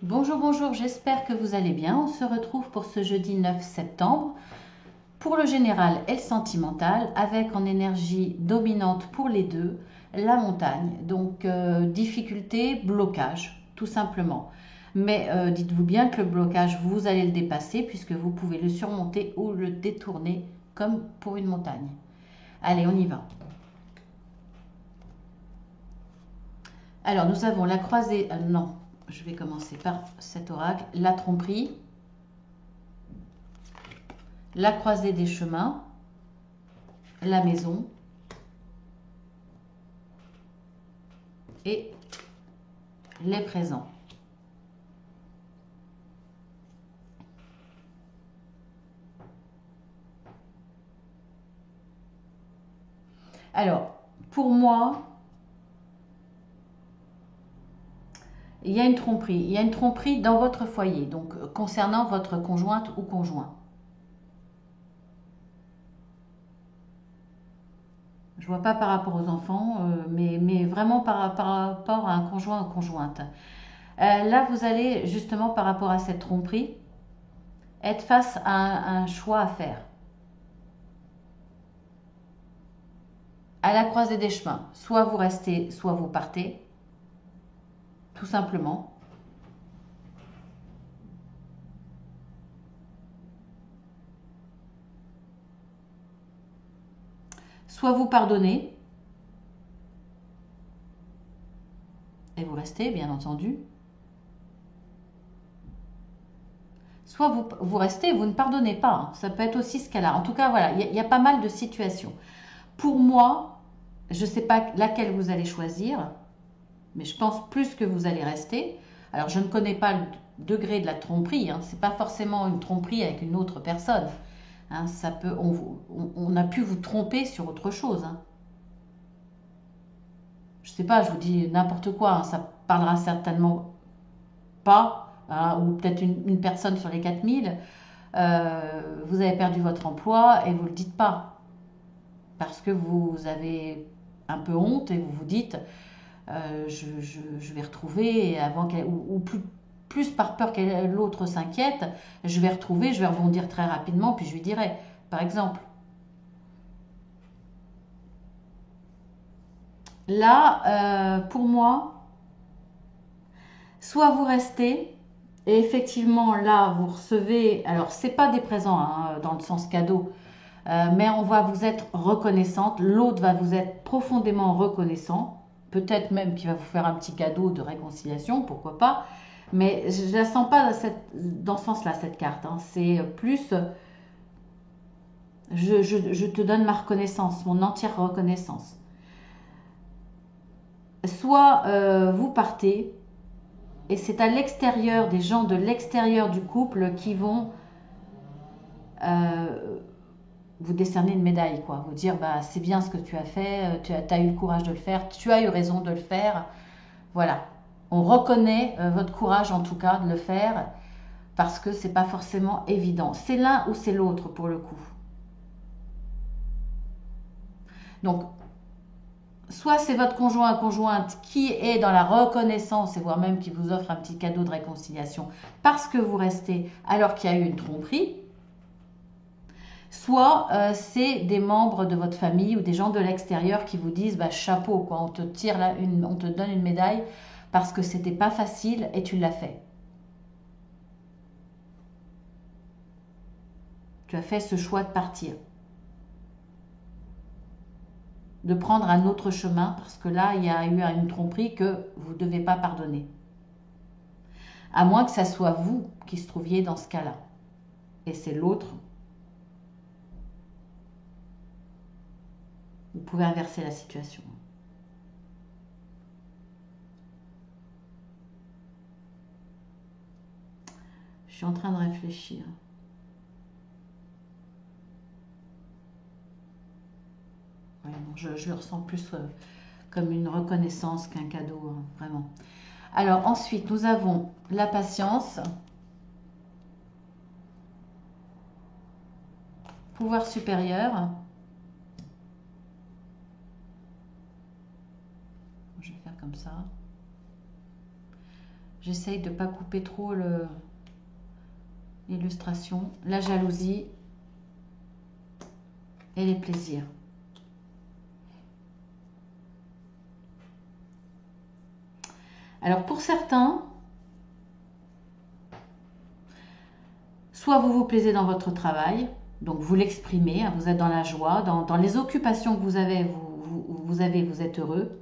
Bonjour, bonjour, j'espère que vous allez bien. On se retrouve pour ce jeudi 9 septembre pour le général et le sentimental avec en énergie dominante pour les deux la montagne. Donc difficulté, blocage, tout simplement. Mais dites-vous bien que le blocage, vous allez le dépasser puisque vous pouvez le surmonter ou le détourner comme pour une montagne. Allez, on y va. Alors, nous avons la croisée. Non, je vais commencer par cet oracle. La tromperie, la croisée des chemins, la maison et les présents. Alors, pour moi, il y a une tromperie. Il y a une tromperie dans votre foyer, donc concernant votre conjointe ou conjoint. Je ne vois pas par rapport aux enfants, mais vraiment par rapport à un conjoint ou conjointe. Là, vous allez justement par rapport à cette tromperie être face à un choix à faire. À la croisée des chemins, soit vous restez, soit vous partez, tout simplement. Soit vous pardonnez, et vous restez, bien entendu. Soit vous restez, vous ne pardonnez pas. Hein. Ça peut être aussi ce cas-là. En tout cas, voilà, il y a pas mal de situations. Pour moi, je ne sais pas laquelle vous allez choisir, mais je pense plus que vous allez rester. Alors, je ne connais pas le degré de la tromperie. Hein. Ce n'est pas forcément une tromperie avec une autre personne. Hein, ça peut, on a pu vous tromper sur autre chose. Hein. Je ne sais pas, je vous dis n'importe quoi. Hein, ça parlera certainement pas. Hein, ou peut-être une personne sur les 4000. Vous avez perdu votre emploi et vous ne le dites pas. Parce que vous avez un peu honte et vous vous dites je vais retrouver avant qu'elle, ou plus par peur que l'autre s'inquiète, je vais retrouver, je vais rebondir très rapidement, puis je lui dirai, par exemple. Là, pour moi, soit vous restez, et effectivement, là, vous recevez, alors c'est pas des présents hein, dans le sens cadeau, mais on va vous être reconnaissante, l'autre va vous être profondément reconnaissant, peut-être même qu'il va vous faire un petit cadeau de réconciliation, pourquoi pas, mais je ne la sens pas dans ce sens-là, cette carte. Hein. C'est plus, je te donne ma reconnaissance, mon entière reconnaissance. Soit vous partez, et c'est à l'extérieur, des gens de l'extérieur du couple qui vont euh, vous décerner une médaille, quoi. Vous dire, bah, c'est bien ce que tu as fait, tu as eu le courage de le faire, tu as eu raison de le faire. Voilà. On reconnaît votre courage, en tout cas, de le faire, parce que c'est pas forcément évident. C'est l'un ou c'est l'autre, pour le coup. Donc, soit c'est votre conjoint ou conjointe qui est dans la reconnaissance, et voire même qui vous offre un petit cadeau de réconciliation, parce que vous restez alors qu'il y a eu une tromperie, soit c'est des membres de votre famille ou des gens de l'extérieur qui vous disent bah, chapeau, quoi, on te tire là on te donne une médaille parce que c'était pas facile et tu l'as fait. Tu as fait ce choix de partir, de prendre un autre chemin parce que là il y a eu une tromperie que vous ne devez pas pardonner. À moins que ça soit vous qui se trouviez dans ce cas-là. Et c'est l'autre. Vous pouvez inverser la situation. Je suis en train de réfléchir. Ouais, non, je le ressens plus comme une reconnaissance qu'un cadeau, hein, vraiment. Alors ensuite, nous avons la patience, pouvoir supérieur. Je vais faire comme ça. J'essaye de ne pas couper trop l'illustration. La jalousie et les plaisirs. Alors pour certains, soit vous vous plaisez dans votre travail, donc vous l'exprimez, hein, vous êtes dans la joie, dans les occupations que vous avez, vous êtes heureux.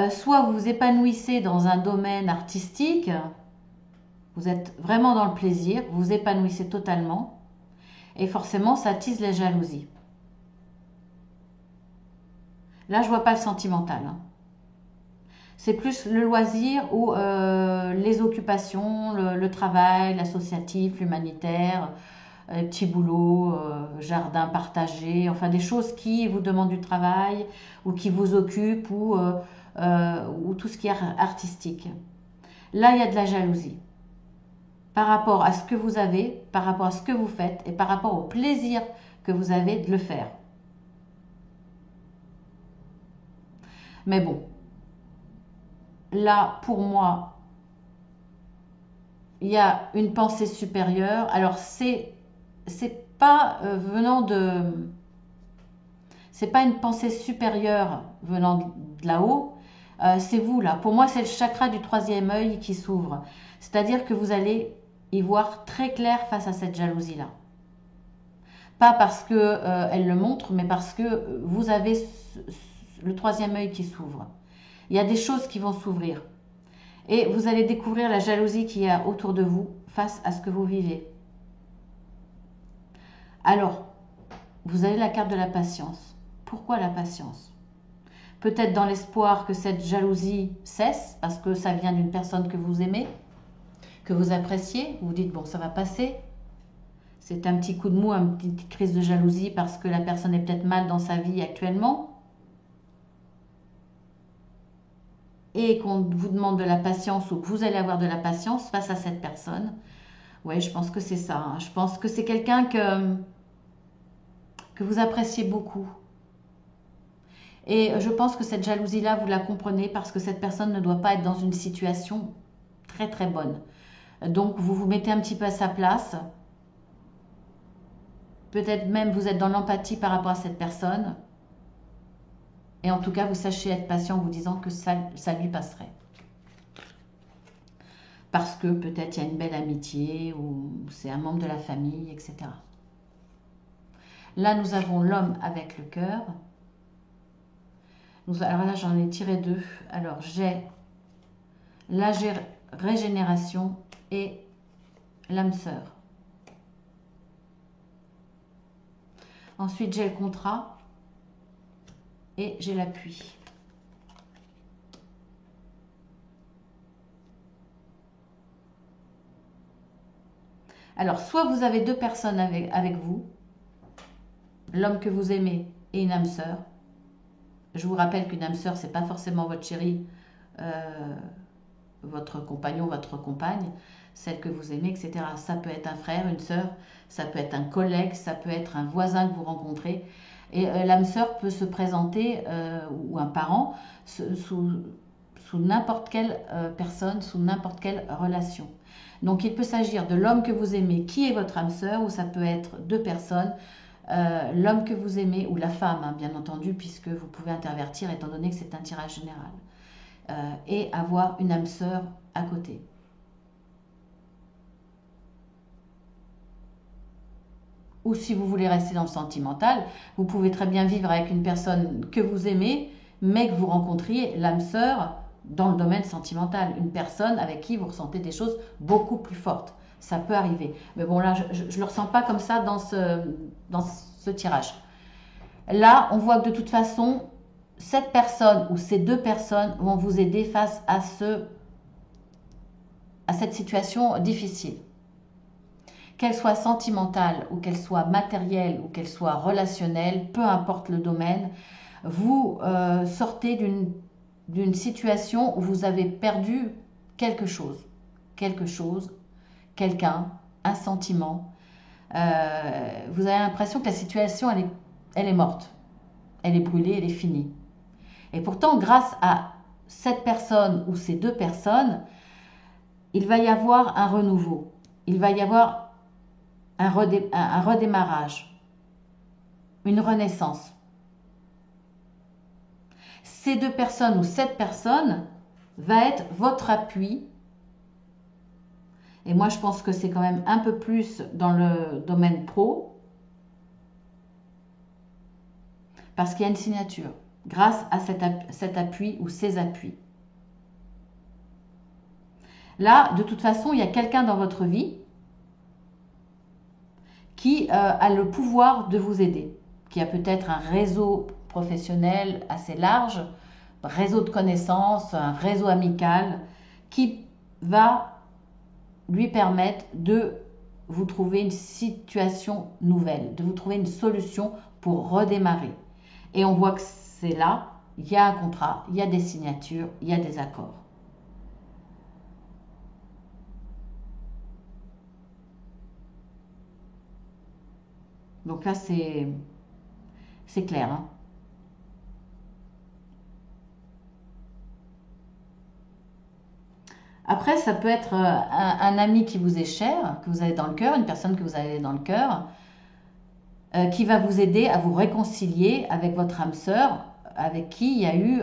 Soit vous vous épanouissez dans un domaine artistique, vous êtes vraiment dans le plaisir, vous vous épanouissez totalement, et forcément ça attise la jalousie. Là je vois pas le sentimental, hein. C'est plus le loisir ou les occupations, le travail, l'associatif, l'humanitaire, les petits boulots, jardin partagé, enfin des choses qui vous demandent du travail ou qui vous occupent ou tout ce qui est artistique. Là, il y a de la jalousie par rapport à ce que vous avez, par rapport à ce que vous faites et par rapport au plaisir que vous avez de le faire. Mais bon, là, pour moi, il y a une pensée supérieure. Alors, c'est pas venant de... C'est pas une pensée supérieure venant de là-haut. C'est vous, là. Pour moi, c'est le chakra du troisième œil qui s'ouvre. C'est-à-dire que vous allez y voir très clair face à cette jalousie-là. Pas parce que elle le montre, mais parce que vous avez le troisième œil qui s'ouvre. Il y a des choses qui vont s'ouvrir. Et vous allez découvrir la jalousie qu'il y a autour de vous face à ce que vous vivez. Alors, vous avez la carte de la patience. Pourquoi la patience? Peut-être dans l'espoir que cette jalousie cesse, parce que ça vient d'une personne que vous aimez, que vous appréciez. Vous vous dites, bon, ça va passer. C'est un petit coup de mou, une petite crise de jalousie parce que la personne est peut-être mal dans sa vie actuellement. Et qu'on vous demande de la patience ou que vous allez avoir de la patience face à cette personne. Oui, je pense que c'est ça, hein. Je pense que c'est quelqu'un que vous appréciez beaucoup. Et je pense que cette jalousie-là, vous la comprenez parce que cette personne ne doit pas être dans une situation très très bonne. Donc vous vous mettez un petit peu à sa place. Peut-être même vous êtes dans l'empathie par rapport à cette personne. Et en tout cas, vous sachez être patient en vous disant que ça lui passerait. Parce que peut-être il y a une belle amitié ou c'est un membre de la famille, etc. Là, nous avons l'homme avec le cœur. Alors là, j'en ai tiré deux. Alors, j'ai la régénération et l'âme sœur. Ensuite, j'ai le contrat et j'ai l'appui. Alors, soit vous avez deux personnes avec vous, l'homme que vous aimez et une âme sœur. Je vous rappelle qu'une âme sœur, c'est pas forcément votre chérie, votre compagnon, votre compagne, celle que vous aimez, etc. Ça peut être un frère, une sœur, ça peut être un collègue, ça peut être un voisin que vous rencontrez. Et l'âme sœur peut se présenter, ou un parent, sous n'importe quelle personne, sous n'importe quelle relation. Donc il peut s'agir de l'homme que vous aimez, qui est votre âme sœur, ou ça peut être deux personnes, l'homme que vous aimez, ou la femme, hein, bien entendu, puisque vous pouvez intervertir étant donné que c'est un tirage général. Et avoir une âme sœur à côté. Ou si vous voulez rester dans le sentimental, vous pouvez très bien vivre avec une personne que vous aimez, mais que vous rencontriez l'âme sœur dans le domaine sentimental. Une personne avec qui vous ressentez des choses beaucoup plus fortes. Ça peut arriver. Mais bon, là, je ne le ressens pas comme ça dans ce tirage. Là, on voit que de toute façon, cette personne ou ces deux personnes vont vous aider face à cette situation difficile. Qu'elle soit sentimentale ou qu'elle soit matérielle ou qu'elle soit relationnelle, peu importe le domaine, vous sortez d'une situation où vous avez perdu quelque chose, quelqu'un, un sentiment. Vous avez l'impression que la situation, elle est morte, elle est brûlée, elle est finie. Et pourtant, grâce à cette personne ou ces deux personnes, il va y avoir un renouveau. Il va y avoir un redémarrage, une renaissance. Ces deux personnes ou cette personne va être votre appui. Et moi, je pense que c'est quand même un peu plus dans le domaine pro. Parce qu'il y a une signature grâce à cet appui ou ces appuis. Là, de toute façon, il y a quelqu'un dans votre vie qui a le pouvoir de vous aider, qui a peut-être un réseau professionnel assez large, réseau de connaissances, un réseau amical, qui va lui permettre de vous trouver une situation nouvelle, de vous trouver une solution pour redémarrer. Et on voit que c'est là, il y a un contrat, il y a des signatures, il y a des accords. Donc là, c'est clair. Hein. Après, ça peut être un ami qui vous est cher, que vous avez dans le cœur, une personne que vous avez dans le cœur, qui va vous aider à vous réconcilier avec votre âme sœur, avec qui il y a eu,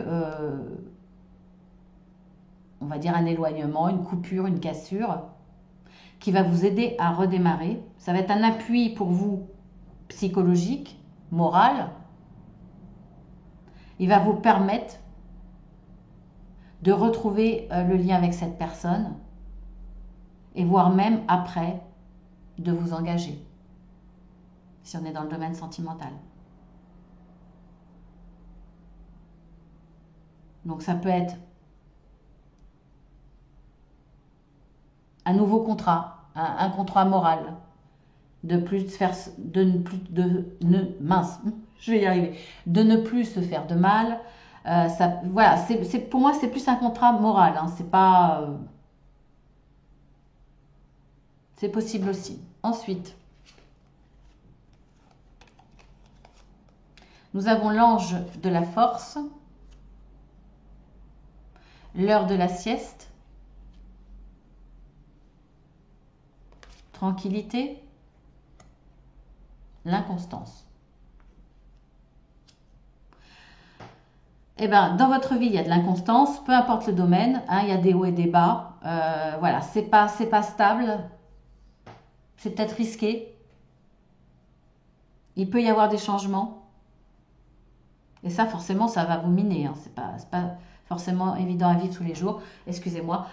on va dire, un éloignement, une coupure, une cassure, qui va vous aider à redémarrer. Ça va être un appui pour vous psychologique, moral. Il va vous permettre de retrouver le lien avec cette personne et voire même après de vous engager, si on est dans le domaine sentimental. Donc ça peut être un nouveau contrat, un contrat moral, de ne plus se faire de mal. Voilà, pour moi c'est plus un contrat moral, hein, c'est pas, c'est possible aussi. Ensuite, nous avons l'ange de la force, l'heure de la sieste, tranquillité, l'inconstance. Eh ben, dans votre vie, il y a de l'inconstance, peu importe le domaine, hein, il y a des hauts et des bas. Voilà, c'est pas stable, c'est peut-être risqué. Il peut y avoir des changements. Et ça, forcément, ça va vous miner. Hein. C'est pas forcément évident à vivre tous les jours. Excusez-moi.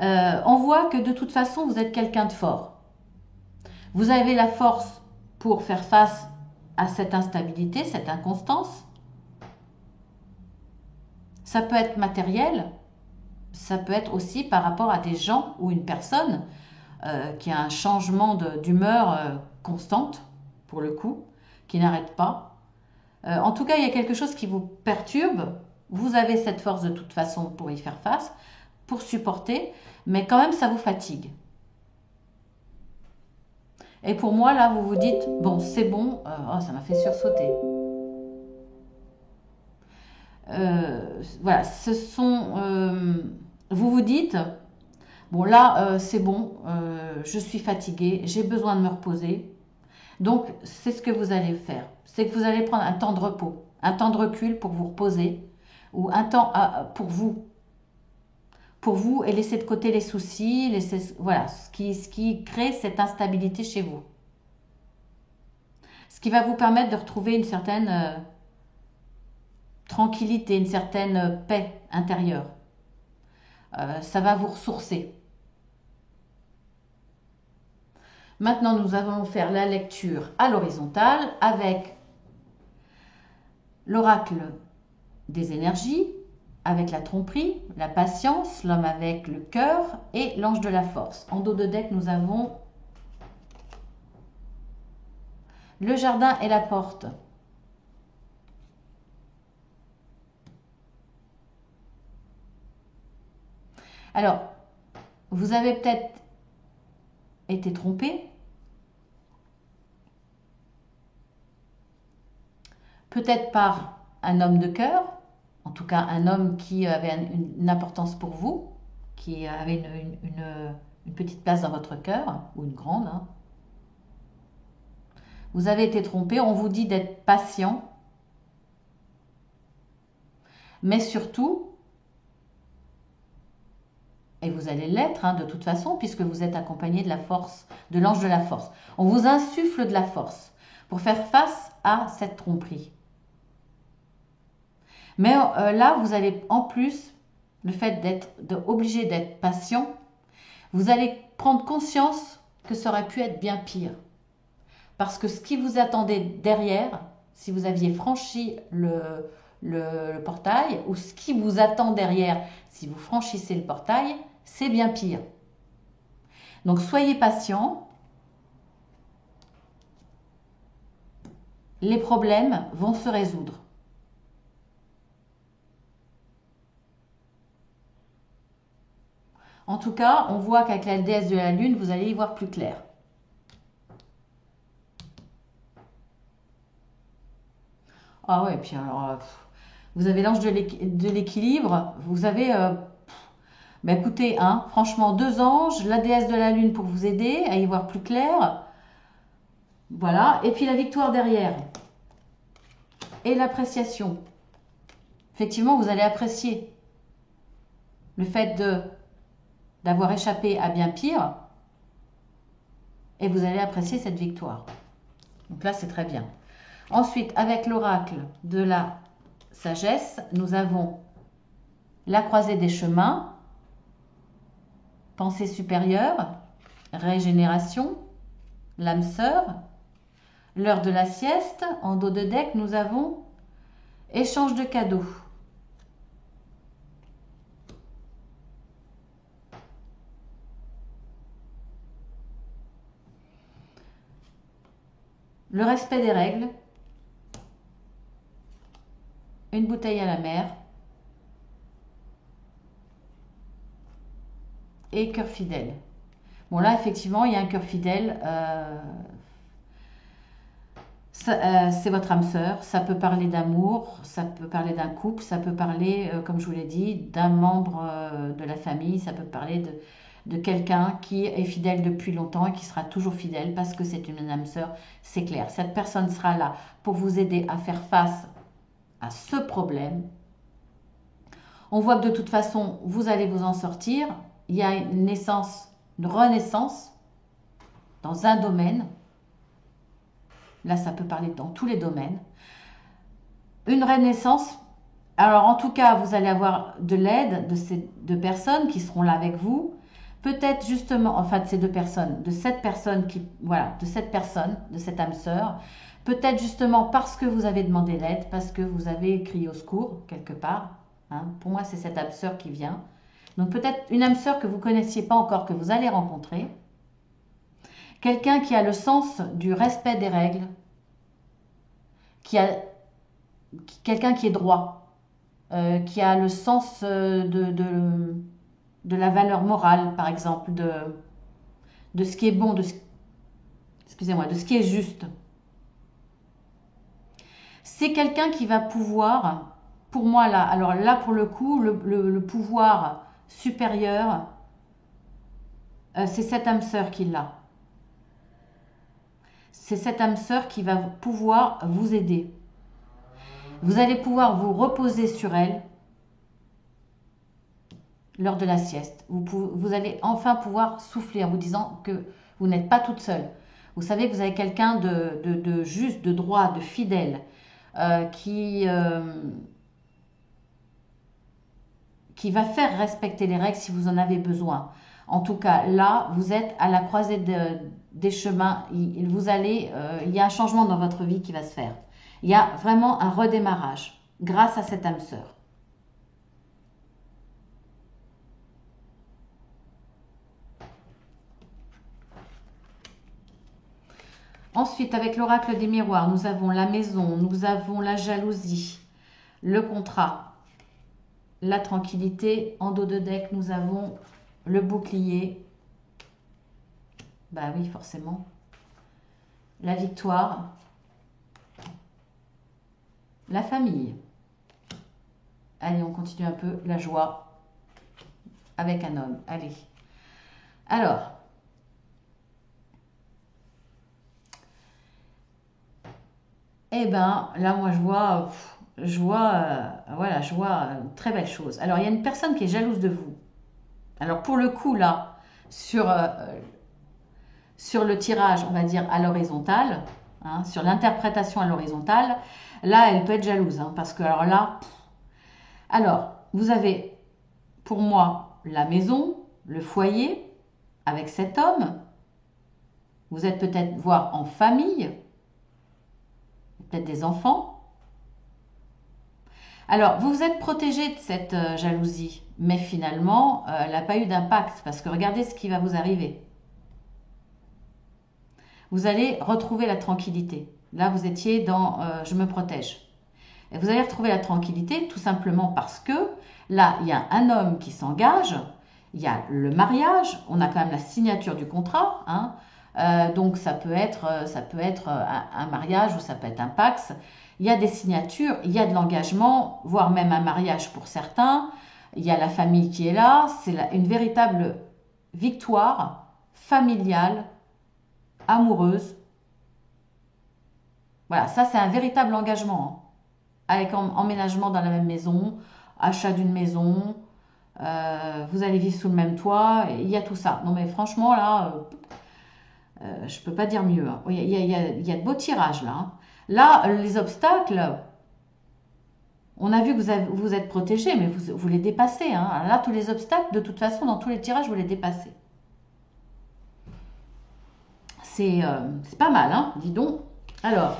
On voit que de toute façon, vous êtes quelqu'un de fort. Vous avez la force pour faire face à cette instabilité, cette inconstance. Ça peut être matériel, ça peut être aussi par rapport à des gens ou une personne qui a un changement d'humeur constante, pour le coup, qui n'arrête pas. En tout cas, il y a quelque chose qui vous perturbe. Vous avez cette force de toute façon pour y faire face, pour supporter, mais quand même, ça vous fatigue. Et pour moi, là, vous vous dites, bon, c'est bon, oh, ça m'a fait sursauter. Voilà, vous vous dites, bon là, c'est bon, je suis fatiguée, j'ai besoin de me reposer. Donc, c'est ce que vous allez faire. C'est que vous allez prendre un temps de repos, un temps de recul pour vous reposer, ou un temps pour vous et laisser de côté les soucis, voilà, ce qui crée cette instabilité chez vous. Ce qui va vous permettre de retrouver une certaine tranquillité, une certaine paix intérieure. Ça va vous ressourcer. Maintenant, nous allons faire la lecture à l'horizontale avec l'oracle des énergies, avec la tromperie, la patience, l'homme avec le cœur et l'ange de la force. En dos de deck, nous avons le jardin et la porte. Alors, vous avez peut-être été trompé, peut-être par un homme de cœur, En tout cas, un homme qui avait une importance pour vous, qui avait une petite place dans votre cœur, ou une grande, hein. Vous avez été trompé, on vous dit d'être patient, mais surtout, et vous allez l'être hein, de toute façon, puisque vous êtes accompagné de la force, de l'ange de la force. On vous insuffle de la force pour faire face à cette tromperie. Mais là, vous allez en plus, le fait d'être obligé d'être patient, vous allez prendre conscience que ça aurait pu être bien pire. Parce que ce qui vous attendait derrière, si vous aviez franchi le portail, ou ce qui vous attend derrière, si vous franchissez le portail, c'est bien pire. Donc soyez patient. Les problèmes vont se résoudre. En tout cas, on voit qu'avec la déesse de la lune, vous allez y voir plus clair. Ah ouais, puis alors, vous avez l'ange de l'équilibre, vous avez, bah écoutez, hein, franchement, 2 anges, la déesse de la lune pour vous aider à y voir plus clair, voilà, et puis la victoire derrière, et l'appréciation. Effectivement, vous allez apprécier le fait d'avoir échappé à bien pire, et vous allez apprécier cette victoire. Donc là, c'est très bien. Ensuite, avec l'oracle de la sagesse, nous avons la croisée des chemins, pensée supérieure, régénération, l'âme sœur, l'heure de la sieste. En dos de deck, nous avons échange de cadeaux. Le respect des règles, une bouteille à la mer et cœur fidèle. Bon là, effectivement, il y a un cœur fidèle. C'est votre âme sœur. Ça peut parler d'amour, ça peut parler d'un couple, ça peut parler, comme je vous l'ai dit, d'un membre de la famille, ça peut parler de quelqu'un qui est fidèle depuis longtemps et qui sera toujours fidèle parce que c'est une âme sœur, c'est clair. Cette personne sera là pour vous aider à faire face à ce problème. On voit que de toute façon, vous allez vous en sortir. Il y a une naissance, une renaissance dans un domaine. Là, ça peut parler dans tous les domaines. Une renaissance. Alors, en tout cas, vous allez avoir de l'aide de ces 2 personnes qui seront là avec vous. Peut-être justement, enfin, de ces 2 personnes, de cette personne qui, voilà, de cette personne, de cette âme sœur. Peut-être justement parce que vous avez demandé l'aide, parce que vous avez crié au secours quelque part. Hein. Pour moi, c'est cette âme sœur qui vient. Donc peut-être une âme sœur que vous ne connaissiez pas encore, que vous allez rencontrer. Quelqu'un qui a le sens du respect des règles, quelqu'un qui est droit, qui a le sens de la valeur morale, par exemple, de ce qui est bon, excusez-moi, de ce qui est juste. C'est quelqu'un qui va pouvoir, pour moi là, alors là pour le coup, le pouvoir supérieur, c'est cette âme sœur qui l'a. C'est cette âme sœur qui va pouvoir vous aider. Vous allez pouvoir vous reposer sur elle lors de la sieste. Vous allez enfin pouvoir souffler en vous disant que vous n'êtes pas toute seule. Vous savez que vous avez quelqu'un de juste, de droit, de fidèle, qui va faire respecter les règles si vous en avez besoin. En tout cas, là, vous êtes à la croisée des chemins. Il y a un changement dans votre vie qui va se faire. Il y a vraiment un redémarrage grâce à cette âme sœur. Ensuite, avec l'oracle des miroirs, nous avons la maison, nous avons la jalousie, le contrat, la tranquillité. En dos de deck, nous avons le bouclier. Bah oui, forcément. La victoire. La famille. Allez, on continue un peu la joie avec un homme. Allez. Alors, eh ben, là, moi, voilà, je vois une très belle chose. Alors, il y a une personne qui est jalouse de vous. Alors, pour le coup, là, sur, euh, sur le tirage, on va dire à l'horizontale, hein, sur l'interprétation à l'horizontale, là, elle peut être jalouse, hein, parce que alors là, alors, vous avez, pour moi, la maison, le foyer, avec cet homme. Vous êtes peut-être, voire en famille, peut-être des enfants. Alors, vous vous êtes protégé de cette jalousie, mais finalement, elle n'a pas eu d'impact, parce que regardez ce qui va vous arriver. Vous allez retrouver la tranquillité. Là, vous étiez dans je me protège. Et vous allez retrouver la tranquillité tout simplement parce que là, il y a un homme qui s'engage, il y a le mariage, on a quand même la signature du contrat, hein. Donc ça peut être un mariage ou ça peut être un pax. Il y a des signatures, il y a de l'engagement, voire même un mariage pour certains. Il y a la famille qui est là, c'est une véritable victoire familiale, amoureuse. Voilà, ça c'est un véritable engagement, hein, avec emménagement dans la même maison, achat d'une maison, vous allez vivre sous le même toit, il y a tout ça. Non mais franchement là, je peux pas dire mieux, hein. Il y a de beaux tirages là, hein. Là, les obstacles, on a vu que vous êtes protégé, mais vous les dépassez, hein. Là, tous les obstacles, de toute façon, dans tous les tirages, vous les dépassez. C'est pas mal, hein, dis donc. Alors,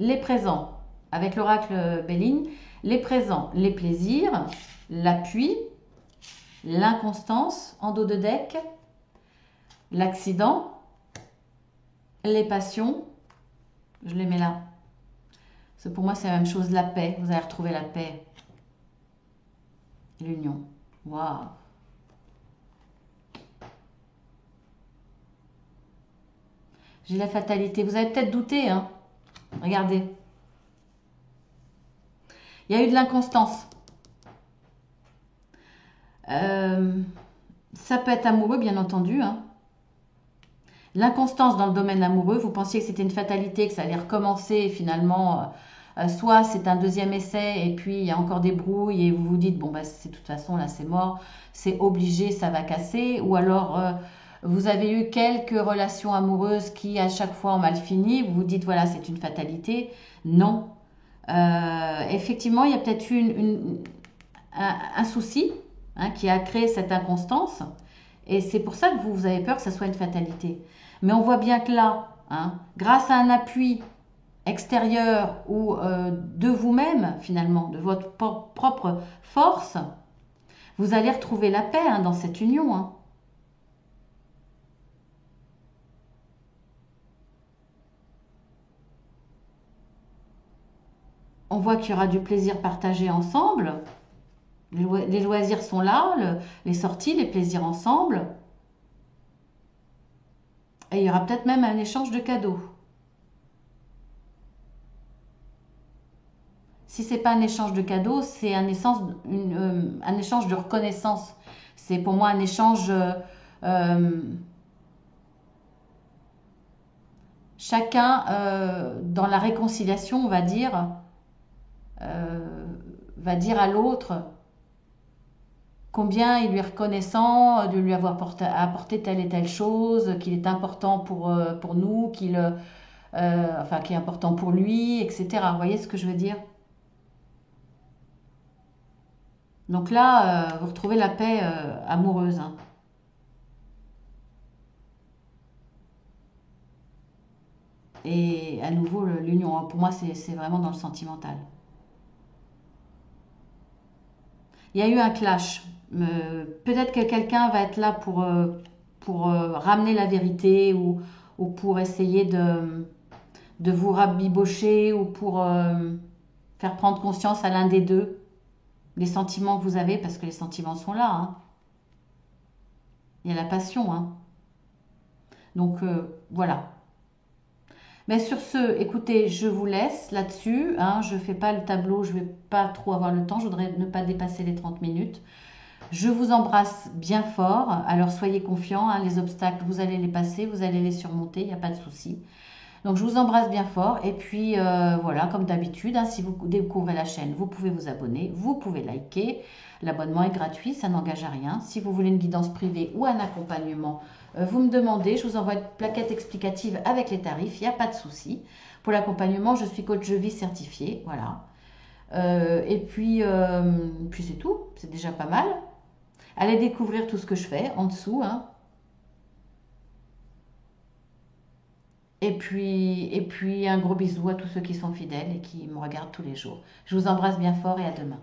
les présents, avec l'oracle Béline, les présents, les plaisirs, l'appui, l'inconstance en dos de deck, l'accident, les passions, je les mets là. Parce que pour moi, c'est la même chose, la paix. Vous allez retrouver la paix. L'union. Waouh. J'ai la fatalité. Vous avez peut-être douté, hein. Regardez. Il y a eu de l'inconstance. Ça peut être amoureux, bien entendu, hein. L'inconstance dans le domaine amoureux, vous pensiez que c'était une fatalité, que ça allait recommencer, et finalement, soit c'est un deuxième essai, et puis il y a encore des brouilles, et vous vous dites, bon, bah, c'est de toute façon, là, c'est mort, c'est obligé, ça va casser, ou alors vous avez eu quelques relations amoureuses qui, à chaque fois, ont mal fini, vous vous dites, voilà, c'est une fatalité. Non. Effectivement, il y a peut-être eu un souci, hein, qui a créé cette inconstance, et c'est pour ça que vous avez peur que ça soit une fatalité. Mais on voit bien que là, hein, grâce à un appui extérieur ou de vous-même, finalement, de votre propre force, vous allez retrouver la paix, hein, dans cette union, hein. On voit qu'il y aura du plaisir partagé ensemble. Les loisirs sont là, les sorties, les plaisirs ensemble. Et il y aura peut-être même un échange de cadeaux. Si c'est pas un échange de cadeaux, c'est un échange de reconnaissance. C'est pour moi un échange. Euh, Chacun, dans la réconciliation, euh, va dire à l'autre combien il lui est reconnaissant de lui avoir apporté telle et telle chose, qu'il est important pour nous, enfin, qui est important pour lui, etc. Vous voyez ce que je veux dire? Donc là, vous retrouvez la paix amoureuse, hein. Et à nouveau, l'union, hein. Pour moi, c'est vraiment dans le sentimental. Il y a eu un clash. Peut-être que quelqu'un va être là pour ramener la vérité ou pour essayer de vous rabibocher ou pour faire prendre conscience à l'un des deux des sentiments que vous avez, parce que les sentiments sont là, hein. Il y a la passion, hein. Donc voilà. Mais sur ce, écoutez, je vous laisse là-dessus, hein, je ne fais pas le tableau, je ne vais pas trop avoir le temps, je voudrais ne pas dépasser les 30 minutes. Je vous embrasse bien fort, alors soyez confiants, hein, les obstacles, vous allez les passer, vous allez les surmonter, il n'y a pas de souci. Donc je vous embrasse bien fort et puis voilà, comme d'habitude, hein, si vous découvrez la chaîne, vous pouvez vous abonner, vous pouvez liker. L'abonnement est gratuit, ça n'engage à rien. Si vous voulez une guidance privée ou un accompagnement, vous me demandez, je vous envoie une plaquette explicative avec les tarifs, il n'y a pas de souci. Pour l'accompagnement, je suis coach de vie certifié, voilà. Puis c'est tout, c'est déjà pas mal. Allez découvrir tout ce que je fais en dessous, hein. Et puis un gros bisou à tous ceux qui sont fidèles et qui me regardent tous les jours. Je vous embrasse bien fort et à demain.